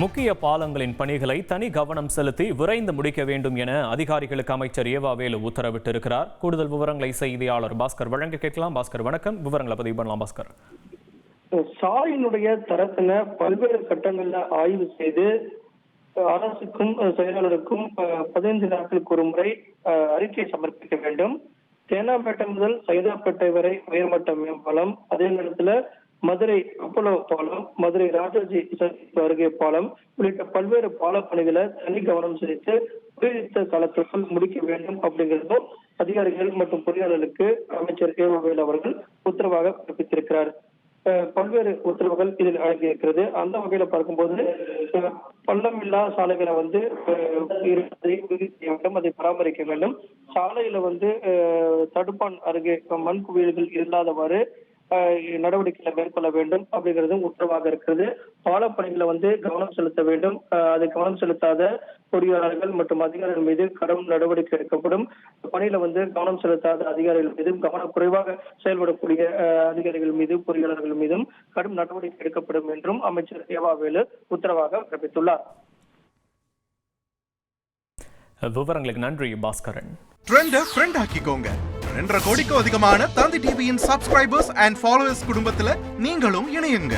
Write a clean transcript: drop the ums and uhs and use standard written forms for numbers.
முக்கிய பாலங்களின் பணிகளை தனி கவனம் செலுத்தி விரைந்து முடிக்க வேண்டும் என அதிகாரிகளுக்கு அமைச்சர் ஏவாவேலு உத்தரவிட்டிருக்கிறார். கூடுதல் விவரங்களை செய்தியாளர் பாஸ்கர் வழங்க கேட்கலாம். பாஸ்கர் வணக்கம். விவரங்களை பதிவு பண்ணலாம் பாஸ்கர். சாலையினுடைய தரத்தின பல்வேறு கட்டங்கள்ல ஆய்வு செய்து அரசுக்கும் செயலாளருக்கும் 15 நாட்களுக்கு ஒரு முறை அறிக்கை சமர்ப்பிக்க வேண்டும். தேனாம்பேட்டை முதல் சைதாப்பேட்டை வரை உயர்மட்ட மேம்பாலம், அதே நேரத்துல மதுரை அப்போலோ பாலம், மதுரை ராஜாஜி அருகே பாலம் உள்ளிட்ட பல்வேறு பால பணிகளை தனி கவனம் செலுத்தி குறித்த காலத்திற்குள் முடிக்க வேண்டும் அப்படிங்கிறதும் அதிகாரிகள் மற்றும் பொறியாளர்களுக்கு அமைச்சர் ஏவாவேலு அவர்கள் உத்தரவாக பிறப்பித்திருக்கிறார். பல்வேறு உத்தரவுகள் இதில் அடங்கியிருக்கிறது. அந்த வகையில பார்க்கும்போது பள்ளமில்லா சாலைகளை வேண்டும், அதை பராமரிக்க வேண்டும். சாலையில தடுப்பான் அருகே மண் குவியல்கள் இல்லாதவாறு நடவடிக்கைகளை மேற்கொள்ள வேண்டும் அப்படிங்கிறதும் உத்தரவாக இருக்கிறது. பாலப்பணிகளை கவனம் செலுத்த வேண்டும். அதை கவனம் செலுத்தாத பொறியாளர்கள் மற்றும் அதிகாரிகள் மீது கடும் நடவடிக்கை எடுக்கப்படும். பணியில கவனம் செலுத்தாத அதிகாரிகள் மீதும், கவனக்குறைவாக செயல்படக்கூடிய அதிகாரிகள் மீது, பொறியாளர்கள் மீதும் கடும் நடவடிக்கை எடுக்கப்படும் என்றும் அமைச்சர் ஏவாவேலு உத்தரவாக பிறப்பித்துள்ளார். விவரங்களுக்கு நன்றி பாஸ்கரன். ட்ரெண்ட ஃப்ரெண்ட் ஆக்கிக்கோங்க. 2.5 கோடிக்கும் அதிகமான தந்தி டிவியின் சப்ஸ்கிரைபர்ஸ் அண்ட் ஃபாலோவர்ஸ் குடும்பத்துல நீங்களும் இணையுங்க.